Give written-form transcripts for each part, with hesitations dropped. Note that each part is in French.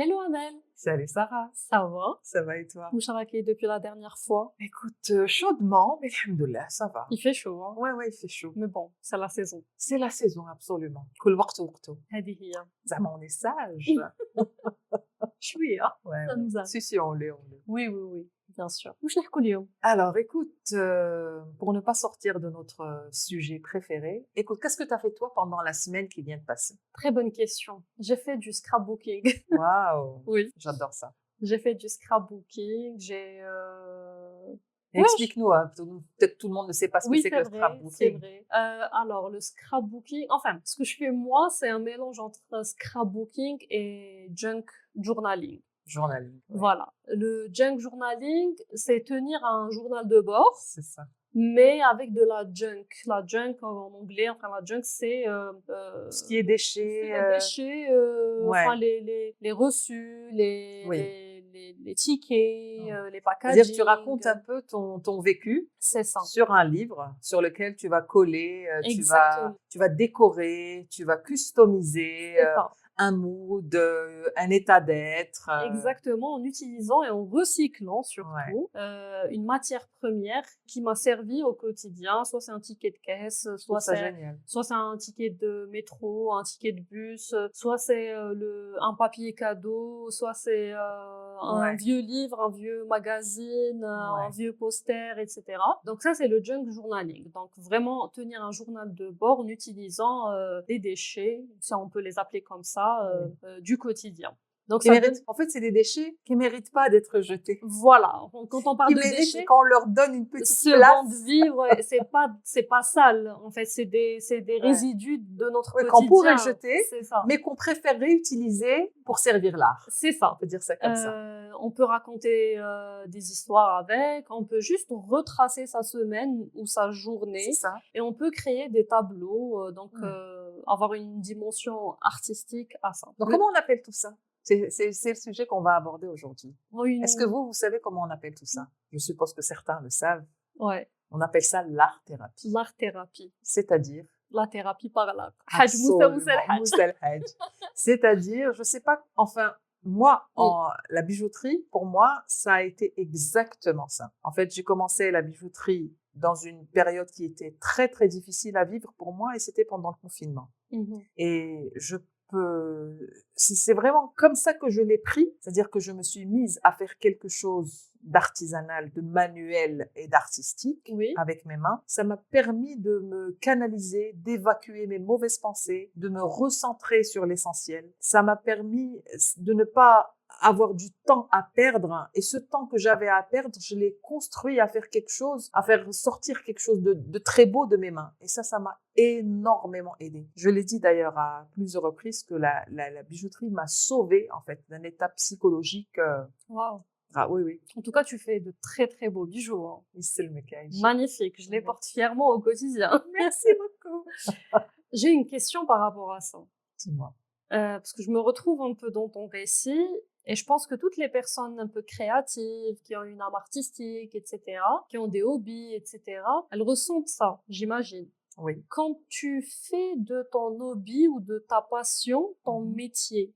Hello Amel, Salut Sarah, ça va? ça va et toi? Où شراكي depuis la dernière fois? Écoute, chaudement, mais alhamdoulilah, ça va. Il fait chaud, hein? Ouais, il fait chaud. Mais bon, c'est la saison. C'est la saison, absolument. كل وقت وقته. هذه هي. Zama, on est sage. شوية. Ouais, Ça nous a. Si, on l'est. Oui, bien sûr. وش نحكوا اليوم؟ Alors, écoute, pour ne pas sortir de notre sujet préféré, écoute, qu'est-ce que tu as fait toi pendant la semaine qui vient de passer? Très bonne question. J'ai fait du scrapbooking. Waouh, Oui, j'adore ça. j'ai fait du scrapbooking. Ouais, Explique-nous, hein, peut-être tout le monde ne sait pas ce que oui, c'est que c'est le vrai, c'est scrapbooking. vrai. Alors, le scrapbooking, enfin, ce que je fais moi, c'est un mélange entre scrapbooking et junk journaling. Journaling. Ouais, Voilà. Le junk journaling, c'est tenir un journal de bord, c'est ça. mais avec de la junk. La junk en anglais, enfin la junk, c'est Ce qui est c'est déchet, les déchets, enfin ouais, les reçus, oui. les tickets, les C'est-à-dire que tu packaging. racontes un peu ton vécu C'est ça. sur un livre sur lequel tu vas coller, Exactement. tu vas décorer, tu vas customiser C'est ça. un mood, un état d'être. Exactement, en utilisant et en recyclant Ouais, surtout une matière première qui m'a servi au quotidien. Soit c'est un ticket de caisse, je trouve ça génial. soit c'est un ticket de métro, un ticket de bus, soit c'est un papier cadeau, soit c'est un Ouais, vieux livre, un vieux magazine, un ouais. vieux poster, etc. Donc ça c'est le junk journaling. Donc vraiment tenir un journal de bord en utilisant des déchets, si on peut les appeler comme ça, Oui. du quotidien. Donc Qui ça donne, méritent, en fait, c'est des déchets qui méritent pas d'être jetés, voilà, quand on parle qui de méritent déchets, qu'on leur donne une petite seconde place, vie, ouais, c'est pas sale. En fait, c'est des ouais. résidus de notre Ouais, qu'on pourrait quotidien. jeter, C'est ça. mais qu'on préférerait utiliser pour servir l'art. C'est On ça. peut dire ça comme ça. On peut raconter des histoires avec, on peut juste retracer sa semaine ou sa C'est journée ça. et on peut créer des tableaux, Ouais. avoir une dimension artistique à ça. Donc, comment on appelle tout ça? C'est le sujet qu'on va aborder aujourd'hui. Est-ce que Une... vous savez comment on appelle tout ça? Je suppose que certains le savent. Ouais, On appelle ça l'art-thérapie. l'art-thérapie. C'est-à-dire, La thérapie par l'art. حاج موسى موسى absolument, الحاج. Moussa El Hadj. C'est-à-dire, je sais pas, enfin, moi, la bijouterie, pour moi, ça a été exactement ça. En fait, j'ai commencé la bijouterie dans une période qui était très, très difficile à vivre pour moi et c'était pendant le confinement. Mhm. Et c'est vraiment comme ça que je l'ai pris, c'est-à-dire que je me suis mise à faire quelque chose d'artisanal, de manuel et d'artistique Oui. avec mes mains. Ça m'a permis de me canaliser, d'évacuer mes mauvaises pensées, de me recentrer sur l'essentiel. Ça m'a permis de ne pas avoir du temps à perdre et ce temps que j'avais à perdre, je l'ai construit à faire quelque chose, à faire sortir quelque chose de très beau de mes mains. Et ça m'a énormément aidé. Je l'ai dit d'ailleurs à plusieurs reprises que la bijouterie m'a sauvée en fait d'un état psychologique. Wow. Ah oui. En tout cas, tu fais de très très beaux bijoux. Hein. C'est le maquillage. Magnifique. Je les porte fièrement au quotidien. Merci beaucoup. J'ai une question par rapport à ça. Dis-moi. Parce que je me retrouve un peu dans ton récit et je pense que toutes les personnes un peu créatives, qui ont une âme artistique, etc., qui ont des hobbies, etc., elles ressentent ça, j'imagine. Oui. Quand tu fais de ton hobby ou de ta passion ton métier,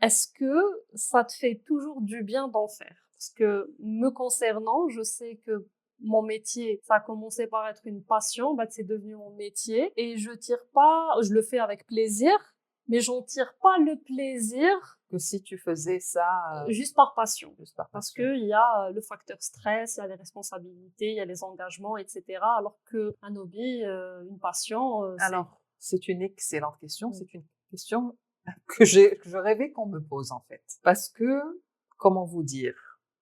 est-ce que ça te fait toujours du bien d'en faire? Parce que me concernant, je sais que mon métier, ça a commencé par être une passion, bah c'est devenu mon métier et je le fais avec plaisir, mais j'en tire pas le plaisir Que si tu faisais ça juste par passion. juste par Parce passion. que il y a le facteur stress, il y a les responsabilités, il y a les engagements, etc. Alors que un hobby, une passion, Alors, c'est une excellente question. Mm. C'est une question que je rêvais qu'on me pose en fait. Parce que, comment vous dire?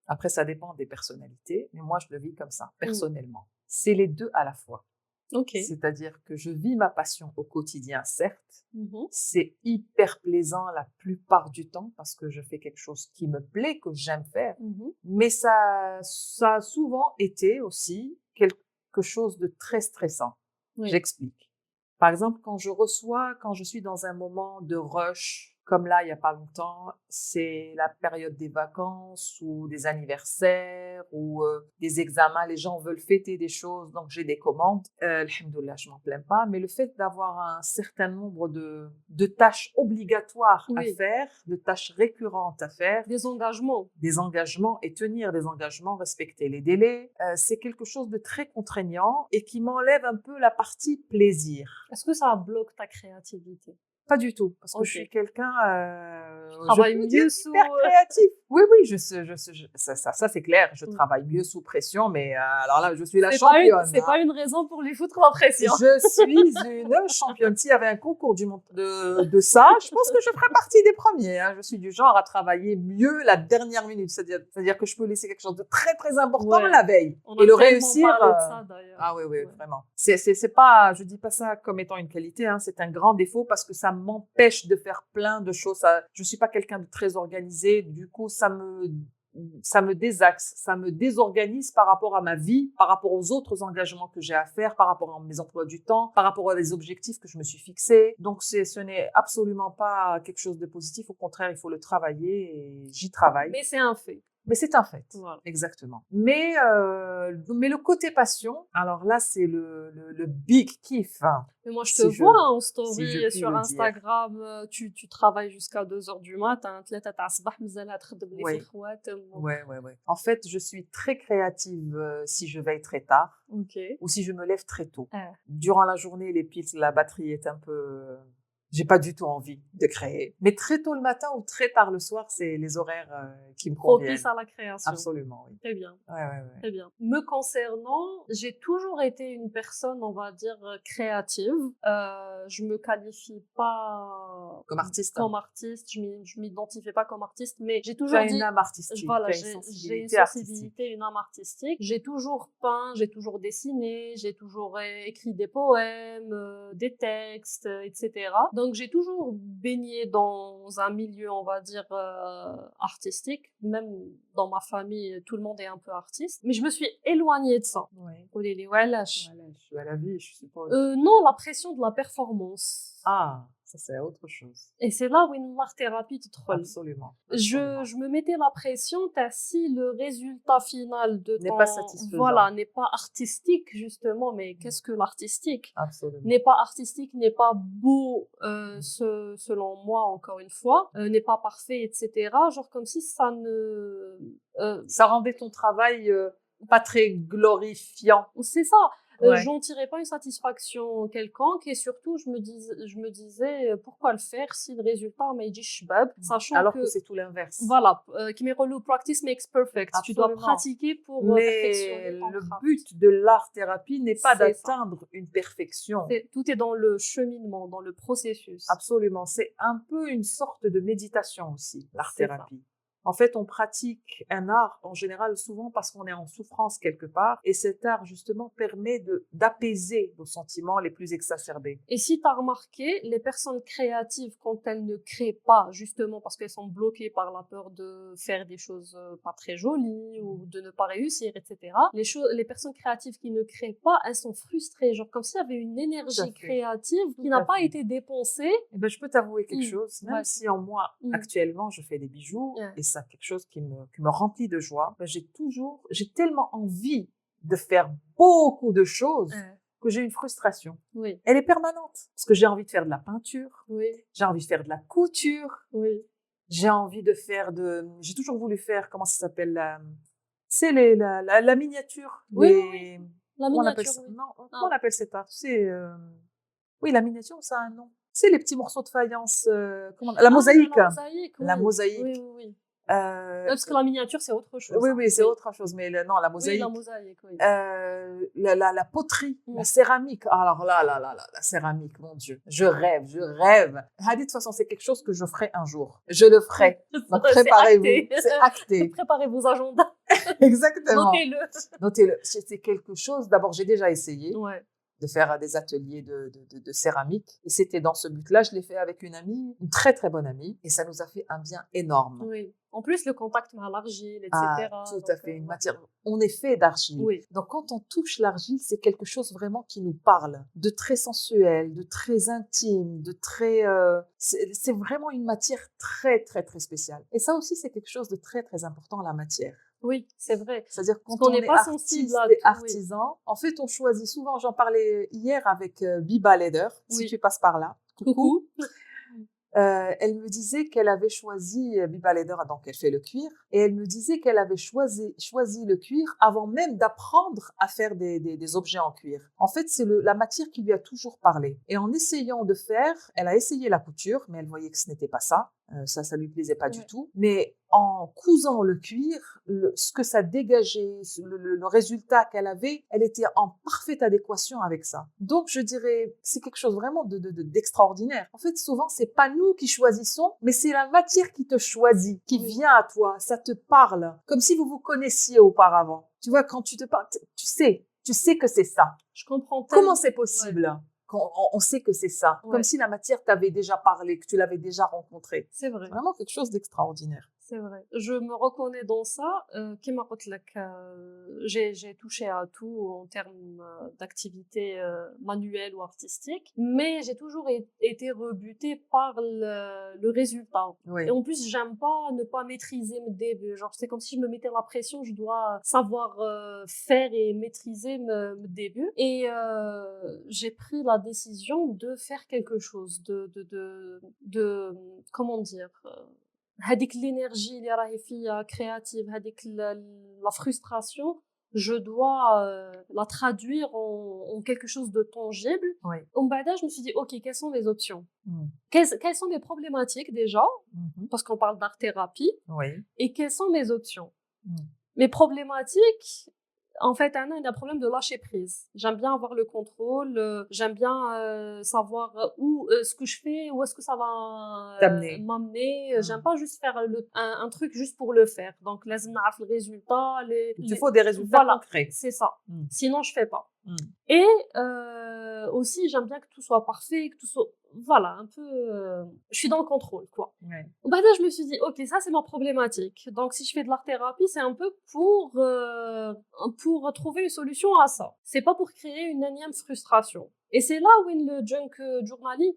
Après, ça dépend des personnalités, mais moi, je le vis comme ça, personnellement. C'est les deux à la fois. Ok. C'est-à-dire que je vis ma passion au quotidien, certes. Mhm. C'est hyper plaisant la plupart du temps parce que je fais quelque chose qui me plaît, que j'aime faire. Mhm. Mais ça a souvent été aussi quelque chose de très stressant. Oui. J'explique. Par exemple, quand je suis dans un moment de rush, Comme là, il y a pas longtemps, c'est la période des vacances ou des anniversaires ou des examens. Les gens veulent fêter des choses, donc j'ai des commandes. Alhamdoulilah, je m'en plains pas. Mais le fait d'avoir un certain nombre de tâches obligatoires à faire, de tâches récurrentes à faire, Des engagements et tenir des engagements, respecter les délais, c'est quelque chose de très contraignant et qui m'enlève un peu la partie plaisir. Est-ce que ça bloque ta créativité? Pas du tout, parce que je Ok. suis quelqu'un, Tu travailles je peux dire mieux sous... hyper créatif. Oui, oui, ça c'est clair. Je travaille mieux sous pression, mais alors là, je suis la championne. C'est pas une raison pour lui foutre la pression. Je suis une championne. S'il y avait un concours de ça, je pense que je ferais partie des premiers. Hein. Je suis du genre à travailler mieux la dernière minute. C'est-à-dire que je peux laisser quelque chose de très, très important la veille et le réussir. De ça, ah oui, oui, vraiment. C'est pas, je dis pas ça comme étant une qualité, hein. C'est un grand défaut parce que ça m'empêche de faire plein de choses. Je suis pas quelqu'un de très organisé. Du coup, ça me désaxe, ça me désorganise par rapport à ma vie, par rapport aux autres engagements que j'ai à faire, par rapport à mes emplois du temps, par rapport à des objectifs que je me suis fixés. Donc, ce n'est absolument pas quelque chose de positif. Au contraire, il faut le travailler et j'y travaille. Mais c'est un fait. Mais c'est un fait, voilà. Exactement. Mais le côté passion, alors là, c'est le big kiff. Hein. Mais moi, je te vois en story sur Instagram, tu travailles jusqu'à 2h du matin, Ouais. En fait, je suis très créative si je veille très tard ou si je me lève très tôt. Durant la journée, la batterie est un peu... J'ai pas du tout envie de créer. Mais très tôt le matin ou très tard le soir, c'est les horaires qui me conviennent. Propice à la création. Absolument, oui. Très bien. Ouais. Très bien. Me concernant, j'ai toujours été une personne, on va dire, créative. Je me qualifie pas comme artiste. Je m'identifie pas comme artiste, mais j'ai toujours une âme artistique. Voilà, j'ai une sensibilité, une âme artistique. J'ai toujours peint, j'ai toujours dessiné, j'ai toujours écrit des poèmes, des textes, etc. Donc, j'ai toujours baigné dans un milieu, on va dire, artistique. Même dans ma famille, tout le monde est un peu artiste. Mais je me suis éloignée de ça. Ouais. Je suis à la vie, je suppose. Non, la pression de la performance. Ah, ça c'est autre chose. Et c'est là où une l'art-thérapie te troll. Absolument. Je me mettais la pression si le résultat final de n'est pas satisfaisant. Voilà, n'est pas artistique, justement. Mais qu'est-ce que l'artistique? Absolument. N'est pas artistique, n'est pas beau, selon moi, encore une fois, n'est pas parfait, etc. Genre comme si ça ne... ça rendait ton travail pas très glorifiant. C'est ça. J'en tirais pas une satisfaction quelconque et surtout je me disais pourquoi le faire si le résultat m'a dit shbab, sachant alors que c'est tout l'inverse. Voilà, qui practice makes perfect. Absolument. Tu dois pratiquer pour perfectionner ton craft. But de l'art thérapie n'est pas d'atteindre une perfection. Tout est dans le cheminement, dans le processus. Absolument, c'est un peu une sorte de méditation aussi, l'art thérapie. En fait, on pratique un art, en général, souvent parce qu'on est en souffrance quelque part. Et cet art, justement, permet d'apaiser nos sentiments les plus exacerbés. Et si tu as remarqué, les personnes créatives, quand elles ne créent pas, justement parce qu'elles sont bloquées par la peur de faire des choses pas très jolies ou de ne pas réussir, etc. Les personnes créatives qui ne créent pas, elles sont frustrées. Genre comme s'il y avait une énergie créative qui n'a pas été dépensée. Eh ben, je peux t'avouer quelque chose. Même si en moi, actuellement, je fais des bijoux et ça, quelque chose qui me remplit de joie. J'ai tellement envie de faire beaucoup de choses que j'ai une frustration. Oui. Elle est permanente. Parce que j'ai envie de faire de la peinture. Oui. J'ai envie de faire de la couture. Oui. J'ai envie de faire j'ai toujours voulu faire, comment ça s'appelle, c'est la miniature. Oui. La miniature. Comment on appelle cet art? Oui, la miniature, ça a un nom. C'est les petits morceaux de faïence, la mosaïque. La mosaïque. Oui. Parce que la miniature, c'est autre chose. Oui, c'est autre chose. Mais la mosaïque. Oui, la mosaïque, oui. La poterie, la céramique. Alors là, la céramique, mon Dieu. Je rêve. De toute façon, c'est quelque chose que je ferai un jour. Je le ferai. Donc, préparez-vous. C'est acté. Préparez vos agendas. Exactement. Notez-le. C'est quelque chose. D'abord, j'ai déjà essayé. Ouais. de faire des ateliers de céramique. Et c'était dans ce but-là, je l'ai fait avec une amie, une très très bonne amie, et ça nous a fait un bien énorme. Oui. En plus, le contact avec l'argile, Ah, etc. tout Donc, à fait, une matière. On est fait d'argile. oui. Donc, quand on touche l'argile, c'est quelque chose vraiment qui nous parle, de très sensuel, de très intime, de très. C'est vraiment une matière très, très, très spéciale. Et ça aussi, c'est quelque chose de très, très important, la matière. Oui, c'est vrai. C'est-à-dire Parce quand qu'on on n'est est pas sensible artiste à et tout. Oui. artisan, en fait, on choisit souvent. J'en parlais hier avec Biba Leder, si Oui. tu passes par là. Coucou. Elle me disait qu'elle avait choisi Biba Leder, donc elle fait le cuir, et elle me disait qu'elle avait choisi le cuir avant même d'apprendre à faire des objets en cuir. En fait, c'est la matière qui lui a toujours parlé. Et en essayant de faire, elle a essayé la couture, mais elle voyait que ce n'était pas ça. Ça lui plaisait pas du tout. Mais en cousant le cuir, ce que ça dégageait, le résultat qu'elle avait, elle était en parfaite adéquation avec ça. Donc, je dirais, c'est quelque chose vraiment d'extraordinaire. En fait, souvent, c'est pas nous qui choisissons, mais c'est la matière qui te choisit, qui vient à toi, ça te parle, comme si vous vous connaissiez auparavant. Tu vois, quand tu te parles, tu sais que c'est ça. Je comprends tellement. Comment c'est possible? Quand on sait que c'est ça, comme si la matière t'avait déjà parlé, que tu l'avais déjà rencontrée. C'est vrai. C'est vraiment quelque chose d'extraordinaire. C'est vrai. Je me reconnais dans ça. Kima قلت لك, j'ai touché à tout en termes d'activité manuelle ou artistique, mais j'ai toujours été rebutée par le résultat. Oui. Et en plus, j'aime pas ne pas maîtriser mes débuts. Genre, c'est comme si je me mettais la pression, je dois savoir faire et maîtriser mes débuts. Et j'ai pris la décision de faire quelque chose, de comment dire, هذيك l'énergie اللي راهي فيا créative, هذيك la frustration, je dois la traduire en quelque chose de tangible. Oui. ومن بعدها, je me suis dit, ok, quelles sont les options? Mm. Quelles sont mes problématiques déjà? Mhm. Parce qu'on parle d'art-thérapie. Oui. Et quelles sont mes options? Mm. Mes problématiques, en fait, Anna, il y a un problème de lâcher prise. J'aime bien avoir le contrôle, j'aime bien savoir où ce que je fais, où est-ce que ça va m'amener. J'aime pas juste faire un truc juste pour le faire. Donc, لازم نعرف le résultat. Il faut des résultats concrets. C'est ça. Mm. Sinon, je fais pas. Mm. Et aussi, j'aime bien que tout soit parfait, que tout soit... Voilà, un peu... je suis dans le contrôle, quoi. Ouais. Bah là, je me suis dit, ok, ça, c'est ma problématique. Donc, si je fais de l'art-thérapie, c'est un peu pour trouver une solution à ça. C'est pas pour créer une énième frustration. Et c'est là où le junk journaling,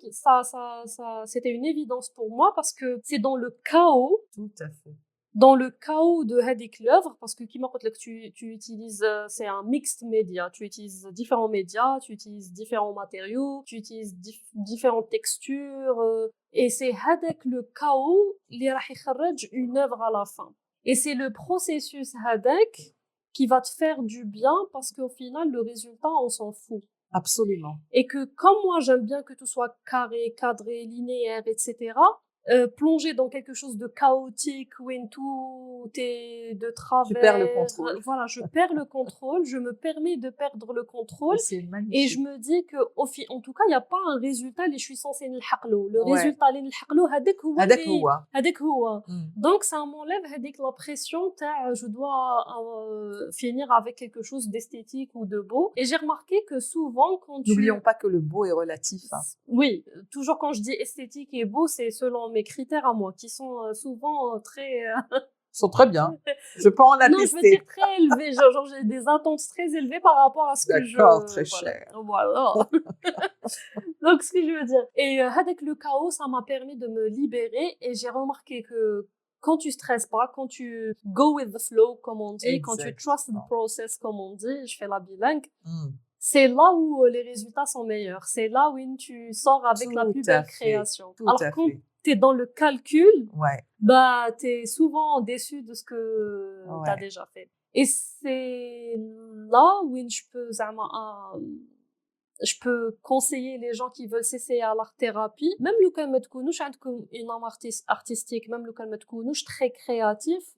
c'était une évidence pour moi parce que c'est dans le chaos. Tout à fait. Dans le chaos de Hadik l'œuvre, parce que tu utilises, c'est un mixed média, tu utilises différents médias, tu utilises différents matériaux, tu utilises différentes textures, et c'est Hadik le chaos qui va يخرج une œuvre à la fin. Et c'est le processus Hadik qui va te faire du bien parce qu'au final, le résultat, on s'en fout. Absolument. Et que comme moi, j'aime bien que tout soit carré, cadré, linéaire, etc., plonger dans quelque chose de chaotique où tout est de travers. Tu perds le contrôle. Voilà, je perds le contrôle, je me permets de perdre le contrôle. C'est magnifique. Et je me dis que, en tout cas, il n'y a pas un résultat que je suis censée نلحقله. Le résultat اللي نلحقله هذاك هو. Donc, ça m'enlève la pression, je dois finir avec quelque chose d'esthétique ou de beau. Et j'ai remarqué que souvent, quand N'oublions pas que le beau est relatif. Hein. Oui, toujours quand je dis esthétique et beau, c'est selon mes critères à moi, qui sont souvent très... sont très bien. Je peux en attester. Non, je veux dire très élevés. Genre j'ai des attentes très élevées par rapport à ce que je... D'accord, très cher. Voilà. Donc, ce que je veux dire. Et avec le chaos, ça m'a permis de me libérer. Et j'ai remarqué que quand tu stresses pas, quand tu go with the flow, comme on dit, quand tu trust the process, comme on dit, je fais la bilingue, c'est là où les résultats sont meilleurs. C'est là où tu sors avec la plus belle création. Alors, quand t'es dans le calcul, bah, t'es souvent déçu de ce que t'as déjà fait. Et c'est là où je peux conseiller les gens qui veulent s'essayer à l'art-thérapie, même le cas تكونوش عندكم une âme artistique, même le cas تكونوش très créatif.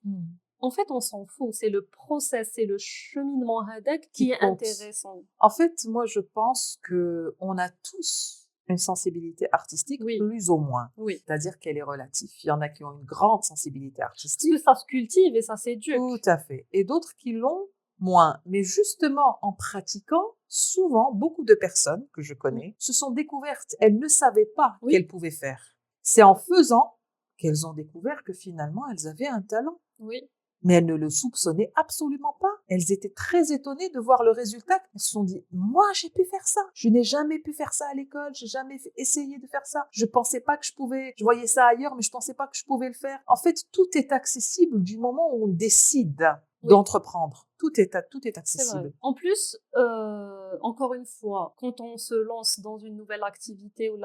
En fait, on s'en fout. C'est le process, c'est le cheminement hadak qui est intéressant. En fait, moi, je pense que on a tous une sensibilité artistique, plus ou moins. Oui. C'est-à-dire qu'elle est relative. Il y en a qui ont une grande sensibilité artistique. Parce que ça se cultive et ça s'éduque. Tout à fait. Et d'autres qui l'ont moins. Mais justement, en pratiquant, souvent, beaucoup de personnes que je connais se sont découvertes. Elles ne savaient pas qu'elles pouvaient faire. C'est en faisant qu'elles ont découvert que finalement, elles avaient un talent. Oui. Mais elles ne le soupçonnaient absolument pas. Elles étaient très étonnées de voir le résultat. Elles se sont dit, moi, j'ai pu faire ça. Je n'ai jamais pu faire ça à l'école. J'ai jamais essayé de faire ça. Je pensais pas que je pouvais. Je voyais ça ailleurs, mais je pensais pas que je pouvais le faire. En fait, tout est accessible du moment où on décide d'entreprendre. Tout est accessible. C'est vrai. En plus, encore une fois, quand on se lance dans une nouvelle activité ou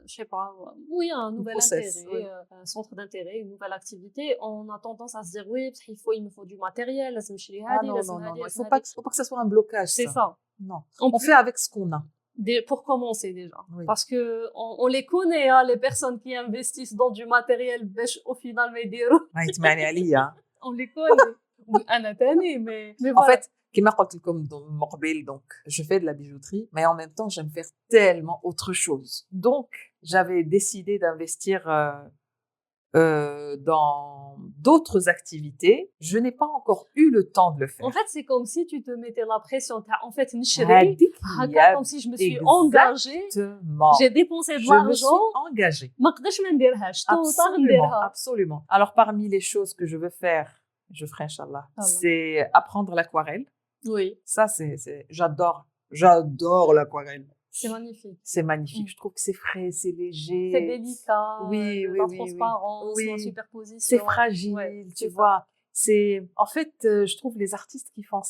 je sais pas, oui, un nouvel intérêt, un centre d'intérêt, une nouvelle activité, on a tendance à se dire oui, parce il me faut du matériel, non, il faut pas que ça soit un blocage. C'est ça. Non. On fait avec ce qu'on a. Pour commencer déjà. Oui. Parce que on les connaît, hein, les personnes qui investissent dans du matériel, au final, on les connaît. mais en fait, كما قلت لكم من قبل, donc je fais de la bijouterie, mais en même temps j'aime faire tellement autre chose. Donc j'avais décidé d'investir dans d'autres activités. Je n'ai pas encore eu le temps de le faire. En fait, c'est comme si tu te mettais la pression. En fait, comme si je me suis engagée. J'ai dépensé de l'argent. Je me suis engagée. Absolument. Alors parmi les choses que je veux faire, je ferai Inch'Allah, c'est apprendre l'aquarelle. Oui. Ça, j'adore l'aquarelle. C'est magnifique. C'est magnifique. Je trouve que c'est frais, c'est léger. C'est délicat. La transparence, la superposition. C'est fragile, tu vois. En fait, je trouve les artistes qui font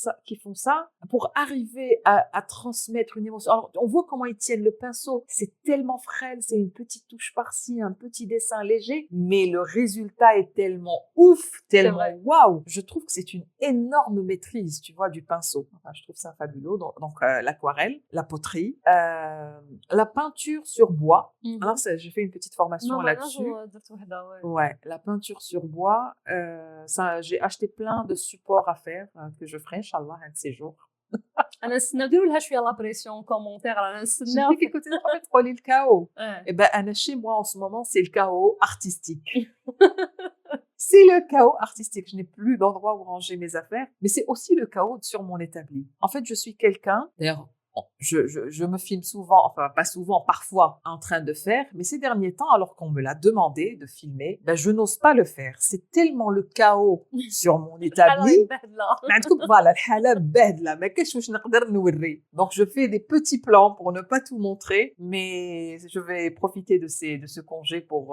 ça pour arriver à transmettre une émotion. Alors, on voit comment ils tiennent le pinceau. C'est tellement frêle, c'est une petite touche par-ci, un petit dessin léger, mais le résultat est tellement ouf, tellement waouh. Je trouve que c'est une énorme maîtrise, tu vois, du pinceau. Enfin, je trouve ça fabuleux. Donc l'aquarelle, la poterie, la peinture sur bois. Alors, j'ai fait une petite formation là-dessus. Ouais, la peinture sur bois, ça, j'ai acheté plein de supports à faire que je ferai, Inch'Allah, un de ces jours. انا نستناو لها شويه لا بريسيون كومونتير انا نستناو كي كنت تحبي تقولي الكاو et ben انا chez moi en ce moment c'est le chaos artistique. C'est le chaos artistique. Je n'ai plus d'endroit où ranger mes affaires, mais c'est aussi le chaos sur mon établi. En fait, je suis quelqu'un, d'ailleurs, je me filme souvent, enfin pas souvent, parfois en train de faire, mais ces derniers temps, alors qu'on me l'a demandé de filmer, ben je n'ose pas le faire. C'est tellement le chaos sur mon établi. Voilà, donc je fais des petits plans pour ne pas tout montrer, mais je vais profiter de ce congé pour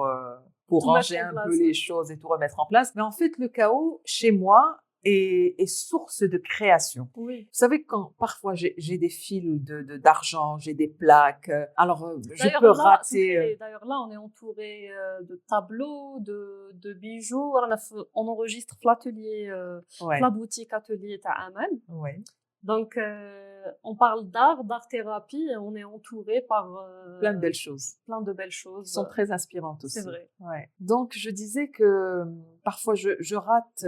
ranger un peu les choses et tout remettre en place. Mais en fait, le chaos chez moi est source de création. Oui. Vous savez, quand parfois j'ai des fils d'argent, j'ai des plaques, alors je peux rater. D'ailleurs là, on est entouré de tableaux, de bijoux. On enregistre l'atelier, la boutique atelier Ta'amal. Ouais. Donc, on parle d'art-thérapie, et on est entouré par plein de belles choses. Plein de belles choses. Qui sont très inspirantes aussi. C'est vrai. Ouais. Donc, je disais que parfois je rate,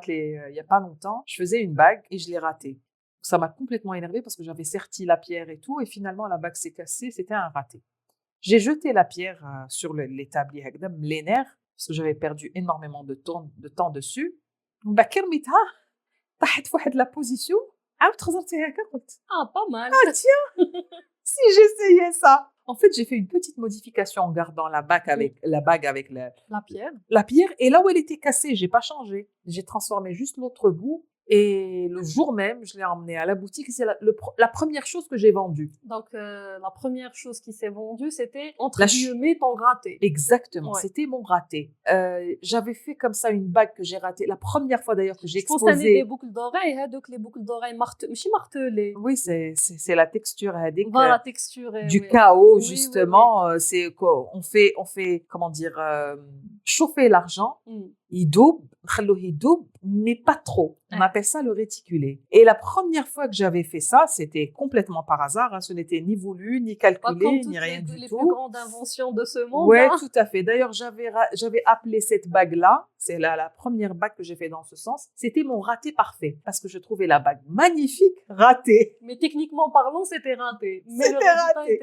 il y a pas longtemps, je faisais une bague et je l'ai ratée. Ça m'a complètement énervée parce que j'avais serti la pierre et tout, et finalement la bague s'est cassée, c'était un raté. J'ai jeté la pierre sur l'établi Hagdam, les nerfs, parce que j'avais perdu énormément de temps dessus. طاحت في واحد لا بوزيسيون عاود خزرتي هكا قلت pas mal. Tiens, si j'essayais ça. En fait, j'ai fait une petite modification en gardant la bague avec la pierre, et là où elle était cassée, j'ai pas changé, j'ai transformé juste l'autre bout. Et le jour même, je l'ai emmené à la boutique. C'est la première chose que j'ai vendue. Donc, la première chose qui s'est vendue, c'était, entre guillemets, ton raté. Exactement, c'était mon raté. J'avais fait comme ça une bague que j'ai ratée. La première fois d'ailleurs que j'ai exposé. Je pense que des boucles d'oreilles, donc les boucles d'oreilles martelées. Oui, c'est la texture. Voilà, la texture. Du chaos, justement. C'est on fait, comment dire, chauffer l'argent. Il double, mais pas trop. On appelle ça le réticulé. Et la première fois que j'avais fait ça, c'était complètement par hasard. Hein. Ce n'était ni voulu, ni calculé, ni rien du tout. Les plus grandes inventions de ce monde. Oui, tout à fait. D'ailleurs, j'avais appelé cette bague-là, c'est la première bague que j'ai fait dans ce sens, c'était mon raté parfait. Parce que je trouvais la bague magnifique, ratée. Mais techniquement parlant, c'était raté. C'était raté.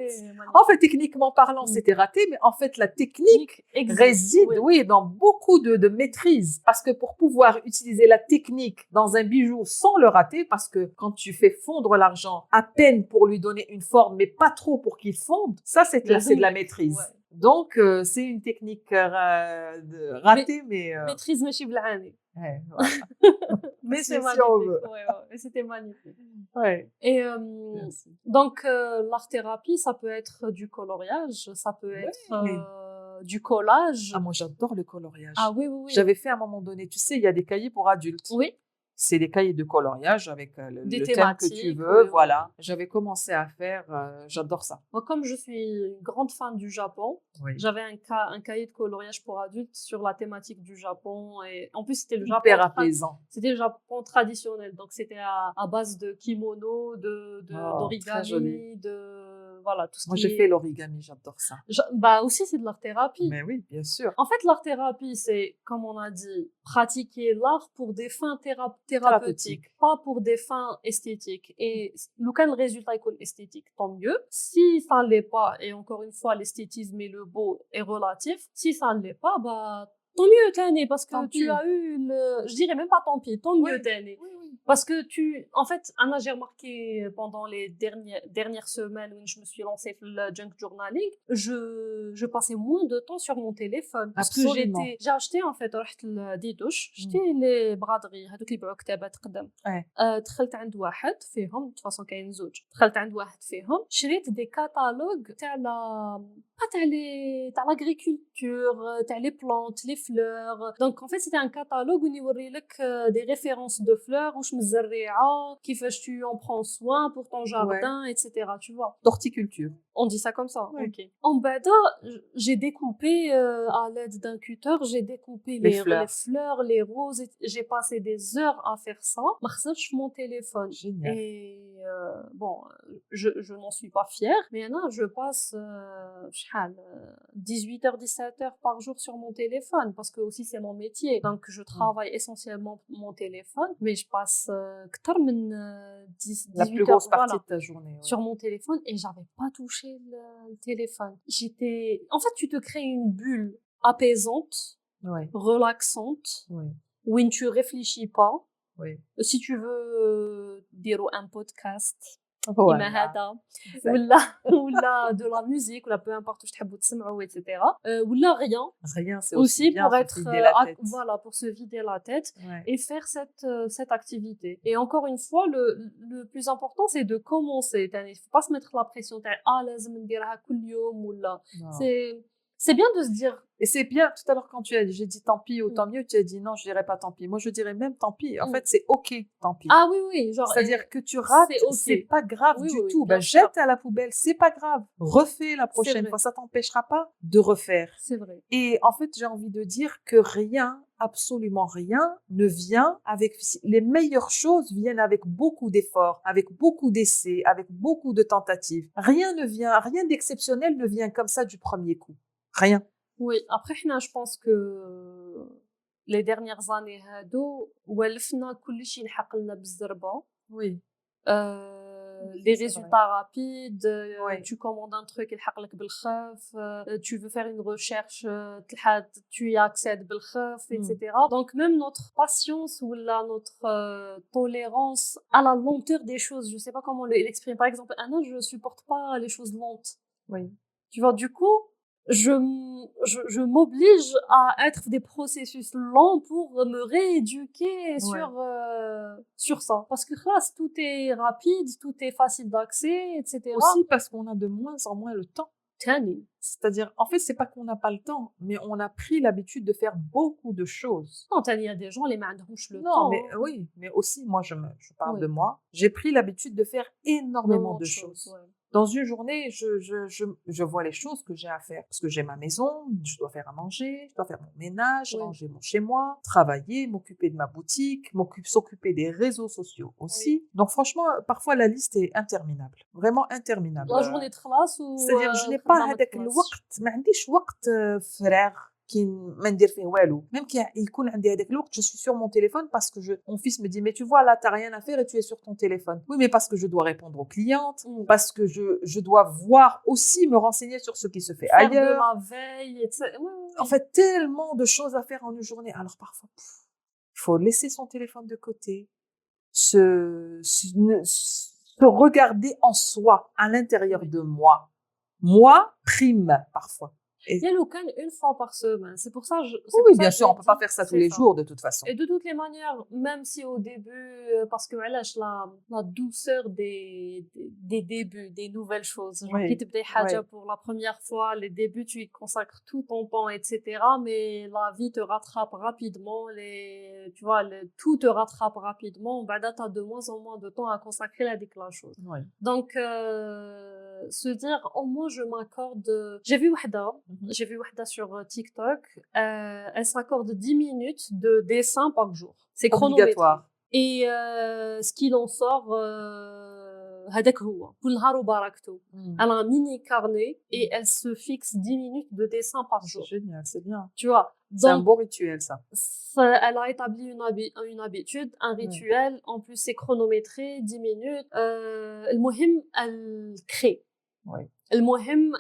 En fait, techniquement parlant, c'était raté, mais en fait, la technique réside, dans beaucoup de maîtrise maîtrise. Parce que pour pouvoir utiliser la technique dans un bijou sans le rater, parce que quand tu fais fondre l'argent à peine pour lui donner une forme, mais pas trop pour qu'il fonde, ça, c'est de la maîtrise. Ouais. Donc, c'est une technique ratée, mais... Maîtrise ماشي بالعاني. ouais, voilà. Mais c'est Si magnifique. on veut. Ouais, ouais, c'était magnifique. Ouais. Et Merci. donc, l'art-thérapie, ça peut être du coloriage, ça peut être du collage. Ah, moi, j'adore le coloriage. Ah oui, oui, oui. J'avais fait à un moment donné, tu sais, il y a des cahiers pour adultes. Oui. C'est des cahiers de coloriage avec Des le thème que tu thématiques, veux. oui, Voilà. J'avais commencé à faire, j'adore ça. Moi, comme je suis une grande fan du Japon, Oui. j'avais un cahier de coloriage pour adultes sur la thématique du Japon. Et en plus, c'était le Hyper Japon apaisant. c'était le Japon traditionnel. Donc, c'était à base de kimono, Très joli. d'origami, de voilà, tout ce Moi, qui j'ai est... fait l'origami, j'adore ça. Bah aussi, c'est de l'art-thérapie. Mais oui, bien sûr. En fait, l'art-thérapie, c'est, comme on a dit, pratiquer l'art pour des fins thérapeutiques, pas pour des fins esthétiques. Et le résultat est esthétique, tant mieux. Si ça ne l'est pas, et encore une fois, l'esthétisme et le beau est relatif, si ça ne l'est pas, bah, tant mieux, Tani, parce que tu as eu je dirais même pas tant pis, tant mieux, Tani. Oui, oui. Parce que en fait, Anna, j'ai remarqué pendant les dernières semaines où je me suis lancée dans le junk journaling, je passais moins de temps sur mon téléphone. Parce que j'ai acheté, en fait, رحت لديدوش, j'ai acheté les braderies, هذوك اللي يبيعوا كتابات قدام. دخلت عند واحد فيهم, de toute façon كاين زوج. دخلت عند واحد فيهم, شريت des catalogues تاع تاع l'agriculture, تاع les plantes, les fleurs. Donc en fait, c'était un catalogue où il يوري لك des références de fleurs, واش مزرعه, كيفاش tu en prends soin pour ton jardin, etc. Tu vois. D'horticulture. On dit ça comme ça. Ouais. Ok. En bada, j'ai découpé à l'aide d'un cutter, j'ai découpé les fleurs, les roses. J'ai passé des heures à faire ça. ما خسرتش mon téléphone. Génial. Et bon, je n'en suis pas fière, mais là, je passe 18h, 17h par jour sur mon téléphone, parce que aussi c'est mon métier. Donc, je travaille essentiellement mon téléphone, mais je passe 10 la plus grosse partie de ta journée. Sur mon téléphone, et j'avais pas touché le téléphone. En fait, tu te crées une bulle apaisante, relaxante, où tu réfléchis pas. Si tu veux dire un podcast, ولا de la musique, ou peu importe واش تحبوا تسمعوا, etc. ولا rien, c'est aussi bien pour être voilà, pour se vider la tête et faire cette activité. Et encore une fois, le plus important, c'est de commencer. Il faut pas se mettre la pression لازم نديرها كل يوم ولا. C'est bien de se dire. Et c'est bien, tout à l'heure, quand j'ai dit tant pis ou tant mieux, tu as dit non, je dirais pas tant pis. Moi, je dirais même tant pis. En fait, c'est OK, tant pis. Ah oui, oui. C'est-à-dire que tu rates, c'est pas grave du tout. Jette à la poubelle, c'est pas grave. Refais la prochaine fois. Ça t'empêchera pas de refaire. C'est vrai. Et en fait, j'ai envie de dire que rien, absolument rien, ne vient avec. Les meilleures choses viennent avec beaucoup d'efforts, avec beaucoup d'essais, avec beaucoup de tentatives. Rien d'exceptionnel ne vient comme ça du premier coup. Rien. Oui, après, je pense que les dernières années, ولفنا كل شيء يلحق لنا بالزربة. Oui. Les résultats rapides, tu commandes un truc, يلحق لك بالخف, tu veux faire une recherche, tu y accèdes بالخف, etc. Donc même notre patience ou notre tolérance à la lenteur des choses, je sais pas comment l'exprimer. Par exemple, je supporte pas les choses lentes. Oui. Tu vois, du coup, je m'oblige à être des processus lents pour me rééduquer sur ça. Parce que là, tout est rapide, tout est facile d'accès, etc. Aussi parce qu'on a de moins en moins le temps. Tani. C'est-à-dire, en fait, c'est pas qu'on n'a pas le temps, mais on a pris l'habitude de faire beaucoup de choses. Non, Tani, il y a des gens, les mains le non, temps. Mais oui, mais aussi, moi, je parle de moi. J'ai pris l'habitude de faire énormément de choses. Dans une journée, je vois les choses que j'ai à faire. Parce que j'ai ma maison, je dois faire à manger, je dois faire mon ménage, ranger mon chez-moi, travailler, m'occuper de ma boutique, s'occuper des réseaux sociaux aussi. Donc franchement, parfois la liste est interminable. Vraiment interminable. La journée de classe ou... C'est-à-dire, je n'ai pas هذاك الوقت, ما عنديش وقت فراغ qui ما ندير فيه والو même qui يكون عندي هذاك الوقت je suis sur mon téléphone parce que mon fils me dit mais tu vois là t'as rien à faire et tu es sur ton téléphone. Oui mais parce que je dois répondre aux clientes, parce que je dois voir aussi me renseigner sur ce qui se fait Faire ailleurs. de la veille, etc. En fait tellement de choses à faire en une journée. Alors parfois il faut laisser son téléphone de côté, se regarder en soi, à l'intérieur de moi. Moi prime parfois. Il y a le can une fois par semaine. C'est pour ça Oui, bien sûr, on peut pas faire ça tous les jours de toute façon. Et de toutes les manières, même si au début, parce que la douceur des débuts, des nouvelles choses. Genre, qui te pour la première fois, les débuts, tu y consacres tout ton temps, etc. Mais la vie te rattrape rapidement, tu vois, tout te rattrape rapidement. Bah, là, t'as de moins en moins de temps à consacrer à la chose. Oui. Donc, se dire, au moins, je m'accorde, j'ai vu Wahda sur TikTok, elle s'accorde 10 minutes de dessin par jour. C'est obligatoire. Et ce qu'il en sort, هذاك هو كل نهار وبركته. Elle a un mini carnet et elle se fixe 10 minutes de dessin par jour. C'est génial, c'est bien. Tu vois. C'est un beau rituel, ça. Elle a établi une habitude, un rituel. En plus, c'est chronométré, 10 minutes. المهم, elle crée. Oui. المهم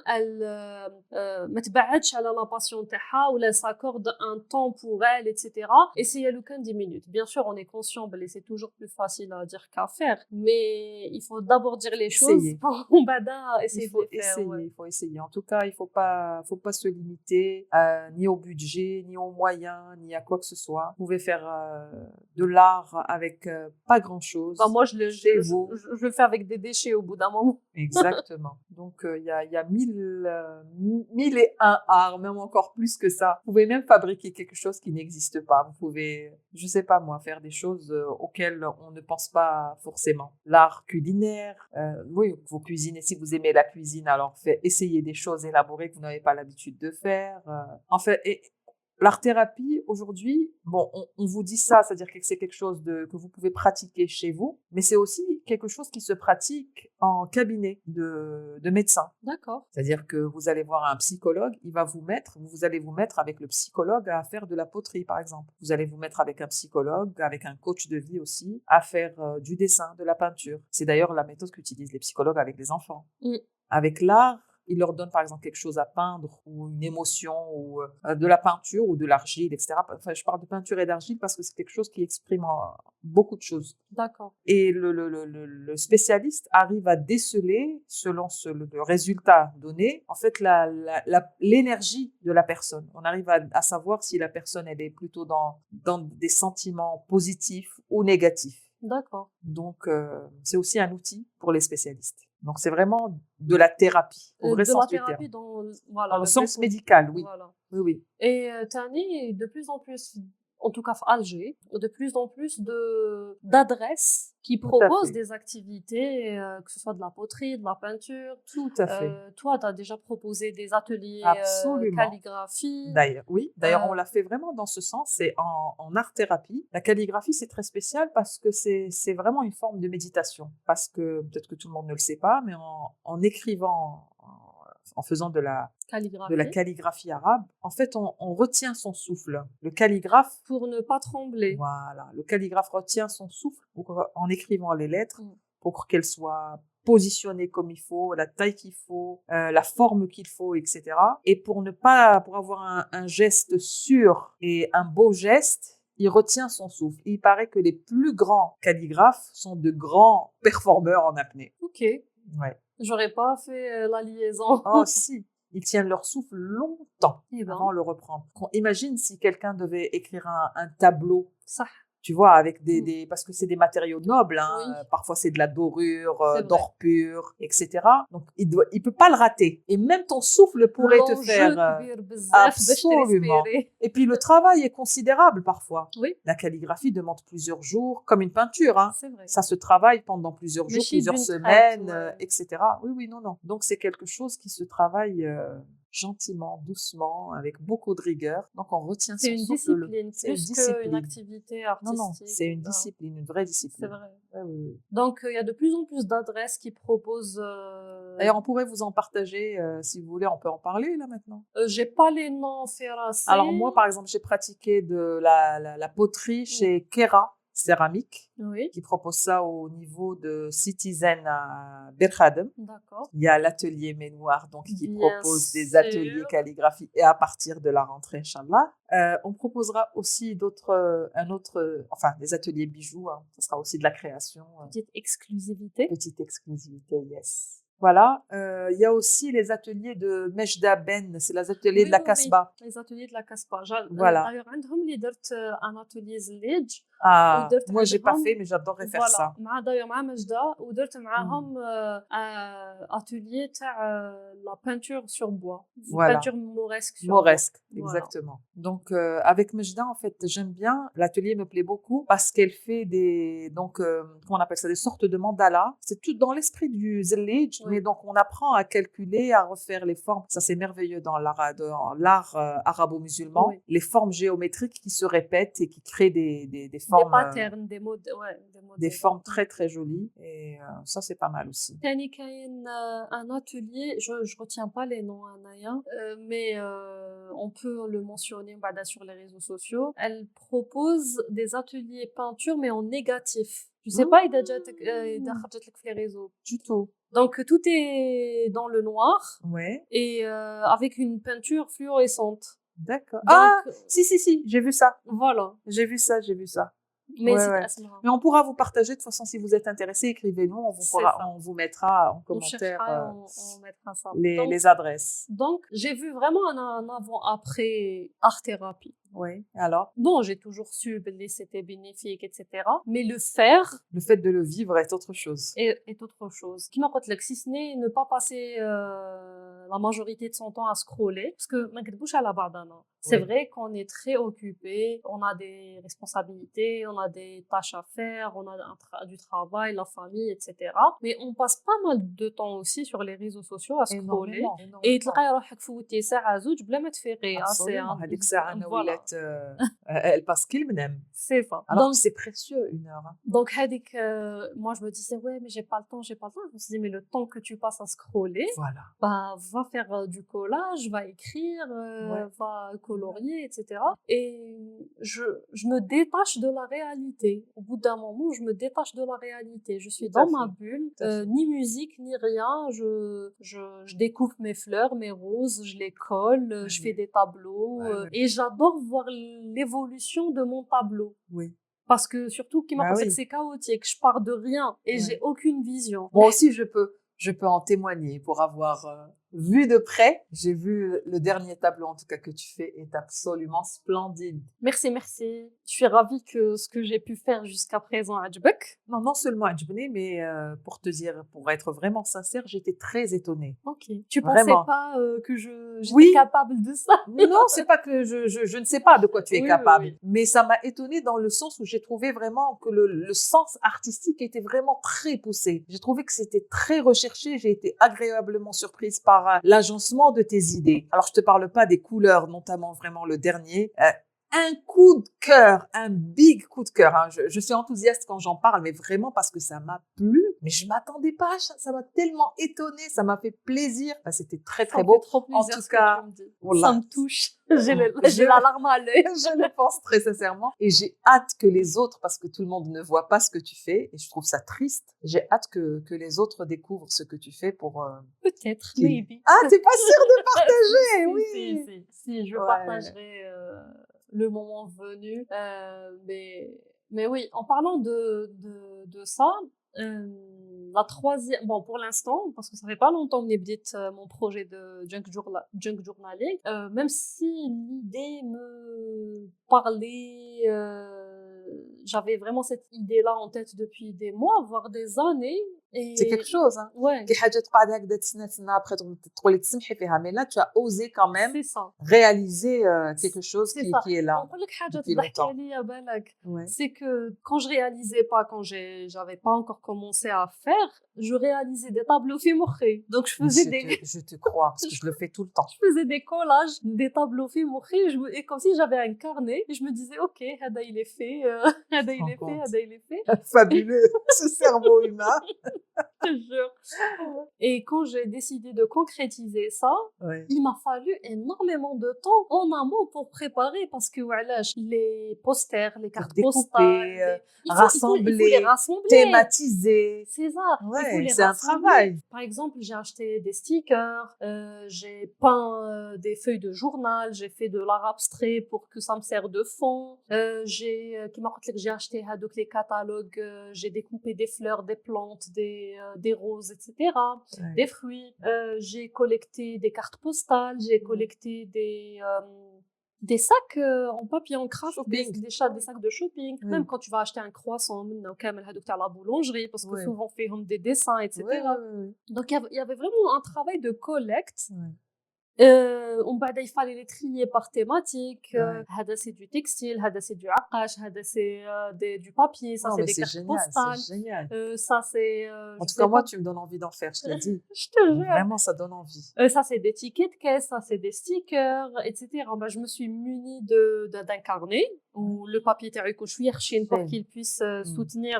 ما تبعدش على لا باسيون تاعها ولا s'accorde un temps pour elle, etc. Essayez le 10 minutes. Bien sûr, on est conscient, mais c'est toujours plus facile à dire qu'à faire. Mais il faut d'abord dire les choses. On va essayer de les faire. Il faut essayer. En tout cas, il faut pas se limiter ni au budget, ni aux moyens, ni à quoi que ce soit. Vous pouvez faire de l'art avec pas grand-chose. Bah, moi, je le fais avec des déchets au bout d'un moment. Exactement. Donc, il y a mille et un arts, même encore plus que ça. Vous pouvez même fabriquer quelque chose qui n'existe pas. Vous pouvez, je sais pas moi, faire des choses auxquelles on ne pense pas forcément. L'art culinaire, oui, vous cuisinez. Si vous aimez la cuisine, alors essayez des choses élaborées que vous n'avez pas l'habitude de faire. En fait, l'art-thérapie, aujourd'hui, bon, on vous dit ça, c'est-à-dire que c'est quelque chose que vous pouvez pratiquer chez vous, mais c'est aussi quelque chose qui se pratique en cabinet de médecin. D'accord. C'est-à-dire que vous allez voir un psychologue, vous allez vous mettre avec le psychologue à faire de la poterie, par exemple. Vous allez vous mettre avec un psychologue, avec un coach de vie aussi, à faire du dessin, de la peinture. C'est d'ailleurs la méthode qu'utilisent les psychologues avec les enfants. Avec l'art, il leur donne par exemple quelque chose à peindre ou une émotion ou de la peinture ou de l'argile, etc. Enfin, je parle de peinture et d'argile parce que c'est quelque chose qui exprime beaucoup de choses. D'accord. Et le spécialiste arrive à déceler, selon le résultat donné, en fait, l'énergie de la personne. On arrive à savoir si la personne, elle est plutôt dans des sentiments positifs ou négatifs. D'accord. Donc, c'est aussi un outil pour les spécialistes. Donc, c'est vraiment de la thérapie, au vrai sens du terme. Voilà, dans le sens médical, oui. Voilà. Oui. Et Tani, de plus en plus, en tout cas à Alger, de plus en plus d'adresses qui proposent des activités, que ce soit de la poterie, de la peinture. Tout à fait. Toi, tu as déjà proposé des ateliers calligraphie. D'ailleurs, oui. D'ailleurs, on l'a fait vraiment dans ce sens. C'est en art-thérapie. La calligraphie, c'est très spécial parce que c'est vraiment une forme de méditation. Parce que, peut-être que tout le monde ne le sait pas, mais en écrivant, en faisant de la calligraphie arabe, en fait, on retient son souffle. Le calligraphe... Pour ne pas trembler. Voilà. Le calligraphe retient son souffle en écrivant les lettres pour qu'elles soient positionnées comme il faut, la taille qu'il faut, la forme qu'il faut, etc. Et pour avoir un geste sûr et un beau geste, il retient son souffle. Il paraît que les plus grands calligraphes sont de grands performeurs en apnée. Ok. Ouais. J'aurais pas fait la liaison. Oh si, ils tiennent leur souffle longtemps avant de le reprendre. Imagine si quelqu'un devait écrire un tableau. Ça. Tu vois, avec parce que c'est des matériaux nobles, hein. Oui. Parfois c'est de la dorure, d'or pur, etc. Donc il peut pas le rater. Et même ton souffle pourrait te faire absolument. Et puis le travail est considérable parfois. Oui. La calligraphie demande plusieurs jours, comme une peinture, hein. C'est vrai. Ça se travaille pendant plusieurs jours, plusieurs semaines, etc. Oui, non. Donc c'est quelque chose qui se travaille gentiment, doucement, avec beaucoup de rigueur. Donc, on retient C'est son une souffle. discipline, C'est une plus qu'une discipline. activité Non, non, artistique. c'est une discipline, une vraie C'est discipline. vrai. Ouais, oui, oui. Donc, il y a de plus en plus d'adresses qui proposent. D'ailleurs, on pourrait vous en partager, si vous voulez, on peut en parler là maintenant. J'ai pas les noms ferrassés. Alors moi, par exemple, j'ai pratiqué de la poterie chez Kera Céramique, Oui, qui propose ça au niveau de Citizen à Berkhadem. d'accord. Il y a l'atelier Ménoir, donc qui Bien propose des sûr. ateliers calligraphie et à partir de la rentrée, Inch'Allah. On proposera aussi des ateliers bijoux. Hein. Ce sera aussi de la création. Petite exclusivité. Petite exclusivité, yes. Voilà. Il y a aussi les ateliers de Mejda Ben, c'est les ateliers de la Casbah. Les ateliers de la Casbah. Voilà. D'ailleurs, عندهم اللي درت un atelier زليج. Ah, ودرت moi, j'ai pas عندهم- fait, mais j'adorerais faire Voilà. ça. d'ailleurs مع مجدة ودرت معاهم atelier تاع la peinture sur bois. Voilà. Peinture mauresque sur Mauresque, bois. exactement. Donc, avec Mejda, en fait, j'aime bien. L'atelier me plaît beaucoup parce qu'elle fait comment on appelle ça, des sortes de mandalas. C'est tout dans l'esprit du Zellij, mais donc on apprend à calculer, à refaire les formes. Ça, c'est merveilleux dans l'art arabo-musulman. Oui. Les formes géométriques qui se répètent et qui créent des formes. Des patterns, des modèles. Des formes très, très jolies. Et ça, c'est pas mal aussi. تاني كاين un atelier, je retiens pas les noms Anaya, mais on peut le mentionner sur les réseaux sociaux. Elle propose des ateliers peinture mais en négatif. Je sais pas إذا خرجت لك في les réseaux. Du tout. Donc tout est dans le noir Ouais. et avec une peinture fluorescente. D'accord. Donc, Si, j'ai vu ça. Voilà. J'ai vu ça. Mais Ouais, c'est ouais. Asma. Mais on pourra vous partager. De toute façon, si vous êtes intéressé, écrivez-nous. On vous mettra en On commentaire cherchera et on mettra ça. les adresses. Donc, j'ai vu vraiment un avant-après art-thérapie. Oui. Alors, Bon, j'ai toujours su que c'était bénéfique, etc. Mais le faire le fait de le vivre est autre chose. est autre chose. Qui m'a dit que si ce n'est ne pas passer la majorité de son temps à scroller, parce que ما نكذبوش على بعضنا. C'est Oui. vrai qu'on est très occupé, on a des responsabilités, on a des tâches à faire, on a du travail, la famille, etc. Mais on passe pas mal de temps aussi sur les réseaux sociaux à scroller. Énormément. Et تلقاي روحك فوتي ساعة زوج بلا ما تفيقي. Absolument. هذيك الساعة أنا Voilà. ولات elle passe qu'il m'aime. C'est ça. Alors Donc, que c'est précieux, 1 heure. Hein. donc moi je me disais ouais mais j'ai pas le temps. Je me suis dit mais le temps que tu passes à scroller, Voilà. bah va faire du collage, va écrire, va colorier, etc. Et je me détache de la réalité. Au bout d'un moment, je me détache de la réalité. Je suis dans ma bulle, ni musique ni rien. Je découpe mes fleurs, mes roses, je les colle, je fais des tableaux et j'adore voir l'évolution de mon tableau. Oui. Parce que surtout, c'est chaotique. Je pars de rien et j'ai aucune vision. Moi aussi, je peux en témoigner pour avoir vu de près. J'ai vu le dernier tableau, en tout cas, que tu fais est absolument splendide. Merci. Je suis ravie que ce que j'ai pu faire jusqu'à présent à Djbek. Non seulement à Djbek, mais pour être vraiment sincère, j'étais très étonnée. Ok. Tu Vraiment. pensais pas que j'étais capable de ça? Non, c'est pas que je ne sais pas de quoi tu es capable. Oui. Mais ça m'a étonnée dans le sens où j'ai trouvé vraiment que le sens artistique était vraiment très poussé. J'ai trouvé que c'était très recherché. J'ai été agréablement surprise par l'agencement de tes idées. Alors, je te parle pas des couleurs, notamment vraiment le dernier. Un coup de cœur, un big coup de cœur. Hein. Je suis enthousiaste quand j'en parle, mais vraiment parce que ça m'a plu. Mais je m'attendais pas, ça m'a tellement étonnée, ça m'a fait plaisir. Enfin, c'était très très beau. Trop plaisir, en tout cas, voilà. Ça me touche. J'ai la larme à l'œil. Je le pense très sincèrement. Et j'ai hâte que les autres, parce que tout le monde ne voit pas ce que tu fais, et je trouve ça triste, j'ai hâte que les autres découvrent ce que tu fais pour... Peut-être, maybe. Ah, t'es pas sûre de partager? Oui. Si, je partagerai le moment venu. Mais oui, en parlant de ça, la troisième, bon, pour l'instant, parce que ça fait pas longtemps que j'ai dit mon projet de junk journaling, même si l'idée me parlait, j'avais vraiment cette idée-là en tête depuis des mois, voire des années. C'est quelque Et chose, hein. ouais, كي حاجة تقعد هكذا تسنى après تقولي تسمحي فيها mais là tu as osé quand même c'est ça. réaliser quelque chose C'est ça. qui est là نقول لك حاجة depuis تضحك longtemps. عليا بالك. Ouais. C'est que quand je réalisais pas, quand j'avais pas encore commencé à faire, je réalisais des tableaux في مخي. Donc je faisais Je te crois parce que je le fais tout le temps. je faisais des collages, des tableaux في مخي, et comme si j'avais un carnet, et je me disais, OK, هذا il est fait, هذا il rends est fait, compte. هذا il est fait. Fabuleux, ce cerveau humain. Je te jure. Et quand j'ai décidé de concrétiser ça, Ouais. il m'a fallu énormément de temps en amont pour préparer parce que voilà, les posters, les cartes postales, Découper, il faut les rassembler, rassembler. thématiser. C'est ça. Il faut Ouais, les c'est un rassembler. travail. Par exemple, j'ai acheté des stickers, j'ai peint des feuilles de journal, j'ai fait de l'art abstrait pour que ça me serve de fond. J'ai acheté donc les catalogues, j'ai découpé des fleurs, des plantes, des roses, etc. Ouais. Des fruits. J'ai collecté des cartes postales, j'ai collecté des sacs en papier en craft, Shopping. des sacs de shopping. Oui. Même quand tu vas acheter un croissant, à la boulangerie, parce que Ouais. souvent on fait des dessins, etc. Ouais. Donc il y avait vraiment un travail de collecte. Ouais. Il fallait les trier par thématique. Ouais. هذا c'est du textile, هذا c'est du عقاش, هذا c'est du papier, ça Non, c'est mais des c'est cartes génial, postales. c'est génial. Ça c'est En je tout sais cas, moi, pas. tu me donnes envie d'en faire, je te le dis. Je te jure. Vraiment, ça donne envie. Ça c'est des tickets de caisse, ça c'est des stickers, etc. Je me suis munie d'un carnet où le papier était couché pour qu'il puisse soutenir.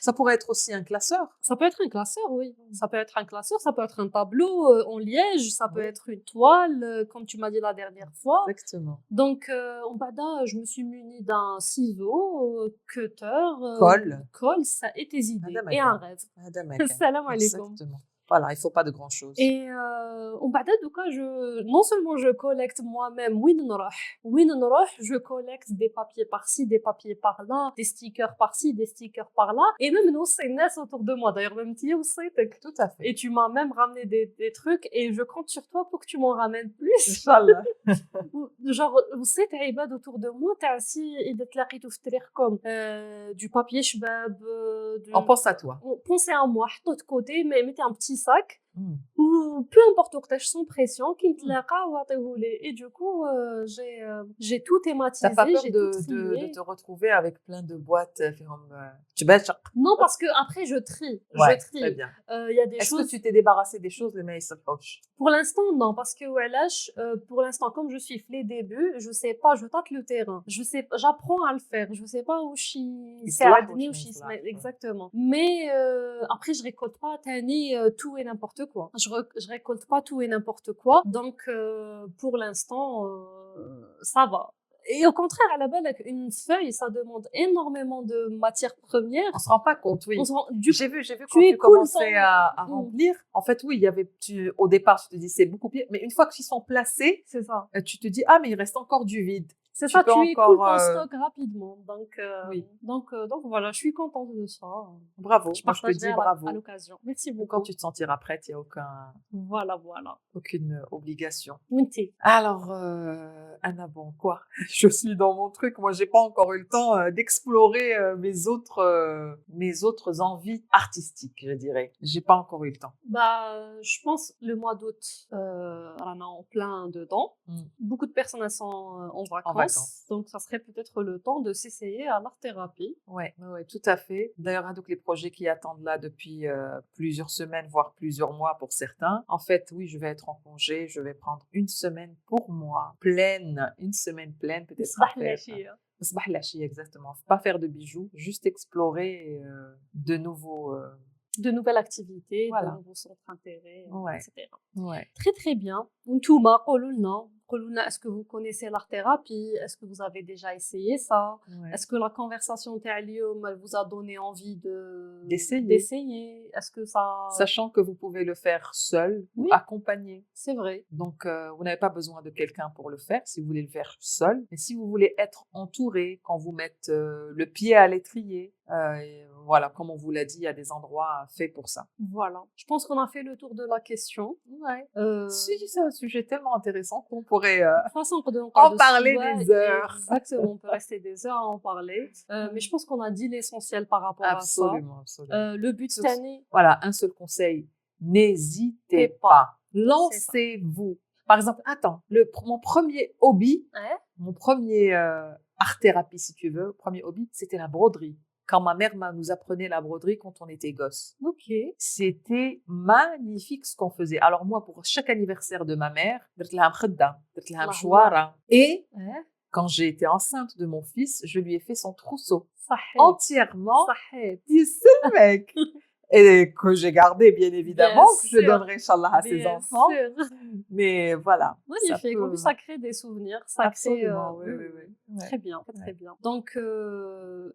Ça pourrait être aussi un classeur. Ça peut être un classeur, oui. Ça peut être un classeur, ça peut être un tableau en liège, ça peut être une toile, comme tu m'as dit la dernière fois. Exactement. Donc, je me suis munie d'un ciseau, cutter, colle, ça et tes idées. Et un rêve. Salam alaikum. Exactement. Voilà, il ne faut pas de grand-chose. Et non seulement je collecte moi-même, je collecte des papiers par-ci, des papiers par-là, des stickers par-ci, des stickers par-là, et même nous, c'est Nes autour de moi. D'ailleurs, même Tia aussi, tout à fait. Et tu m'as même ramené des trucs, et je compte sur toi pour que tu m'en ramènes plus. Inch'Allah. Genre, c'est عباد autour de moi, t'as assis, إذا تلاقيتو في الطريق comme du papier شباب, On pense à toi. Pensez à moi, حطوه de côté, mais mettez un petit sac, ou peu importe وقتاش sans pression, qui نتلاقى وعطيهولي. Et du coup, j'ai tout thématisé, t'as pas peur j'ai tout trié. de te retrouver avec plein de boîtes tu bêches. Non, parce que après je trie. Ouais, je trie. très bien. Y a des Est-ce choses. que tu t'es débarrassé des choses, le maïs approche? Pour l'instant, non, parce que pour l'instant, comme je suis les débuts, je sais pas, je tâte le terrain. J'apprends à le faire. Je sais pas où exactement. Mais après, je récolte pas tout et n'importe quoi. Je récolte pas tout et n'importe quoi. Donc, pour l'instant, ça va. Et au contraire, à la base, une feuille, ça demande énormément de matières premières. On se rend pas compte, oui. J'ai vu quand tu commençais à remplir. En fait, oui, au départ, tu te dis c'est beaucoup pire. Mais une fois qu'ils sont placés, c'est ça. Tu te dis, ah, mais il reste encore du vide. C'est ça, tu écoules ton stock rapidement. Donc voilà, je suis contente de ça. Bravo, moi je te dis bravo. À l'occasion. Merci beaucoup. Quand tu te sentiras prête, il n'y a aucune obligation. Oui. Alors, Anna, bon, quoi? Je suis dans mon truc. Moi, j'ai pas encore eu le temps d'explorer mes autres envies artistiques, je dirais. J'ai pas encore eu le temps. Je pense le mois d'août, on est en plein dedans. Beaucoup de personnes elles sont en vacances. Donc, ça serait peut-être le temps de s'essayer à l'art-thérapie. Ouais, tout à fait. D'ailleurs, donc les projets qui attendent là depuis plusieurs semaines, voire plusieurs mois pour certains. En fait, oui, je vais être en congé. Je vais prendre une semaine pour moi, une semaine pleine, peut-être. Sabah al-Ashia, exactement. Pas faire de bijoux, juste explorer de nouvelles activités, voilà. de nouveaux centres d'intérêt, etc. Ouais. Très, très bien. Ntouma, est-ce que vous connaissez l'art-thérapie? Est-ce que vous avez déjà essayé ça? Ouais. Est-ce que la conversation elle vous a donné envie d'essayer? Est-ce que ça... Sachant que vous pouvez le faire seul ou accompagné. C'est vrai. Donc, vous n'avez pas besoin de quelqu'un pour le faire si vous voulez le faire seul. Mais si vous voulez être entouré, quand vous mettez le pied à l'étrier, Et voilà, comme on vous l'a dit, il y a des endroits faits pour ça. Voilà. Je pense qu'on a fait le tour de la question. Ouais. Euh, Si, c'est un sujet tellement intéressant qu'on pourrait de toute façon, en parler des heures. Exactement, on peut rester des heures à en parler. Mais je pense qu'on a dit l'essentiel par rapport Absolument, à ça. absolument. Le but cette année, Voilà, un seul conseil, n'hésitez c'est pas. pas. Lancez-vous. Par exemple, attends, mon premier hobby, Hein? mon premier art-thérapie, si tu veux, premier hobby, c'était la broderie. Quand ma mère nous apprenait la broderie quand on était gosse. Ok. C'était magnifique ce qu'on faisait. Alors moi, pour chaque anniversaire de ma mère, درت لها مخدة, درت لها مشوارة. Et Hein? quand j'ai été enceinte de mon fils, je lui ai fait son trousseau صحيت. entièrement. صحيت. C'est le mec. Et que j'ai gardé, bien évidemment, Bien que je sûr. donnerai, Inch'Allah, à ses Bien enfants. sûr. Mais voilà. Magnifique. En plus, ça crée des souvenirs. Ça crée. Absolument, oui, oui, oui. Ouais. Très bien, très Ouais. bien. Donc,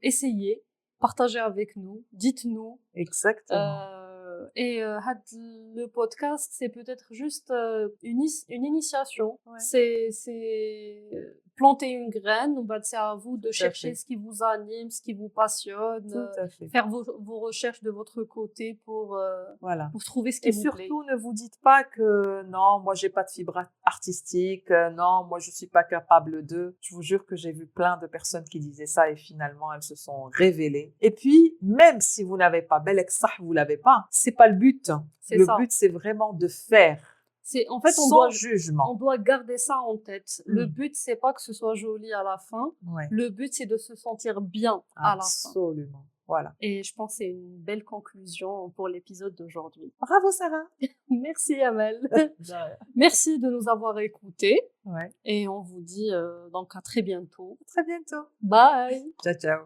essayez, partagez avec nous, dites-nous. Exactement. Le podcast, c'est peut-être juste une initiation. Ouais. C'est planter une graine. C'est à vous de Tout à chercher fait. ce qui vous anime, ce qui vous passionne, Tout à fait. faire vos recherches de votre côté Voilà. pour trouver ce qui Et vous plaît. surtout, ne vous dites pas que non, moi, j'ai pas de fibre artistique, non, moi, je suis pas capable de. Je vous jure que j'ai vu plein de personnes qui disaient ça et finalement, elles se sont révélées. Et puis, même si vous n'avez pas, belek sah, vous l'avez pas, c'est pas le but. C'est Le ça. but, c'est vraiment de faire. En fait, sans jugement. On doit garder ça en tête. Le but, c'est pas que ce soit joli à la fin. Ouais. Le but, c'est de se sentir bien à la fin. Absolument. Voilà. Et je pense que c'est une belle conclusion pour l'épisode d'aujourd'hui. Bravo, Sarah. Merci, Amel. Merci de nous avoir écoutés. Ouais. Et on vous dit donc à très bientôt. À très bientôt. Bye. Ciao, ciao.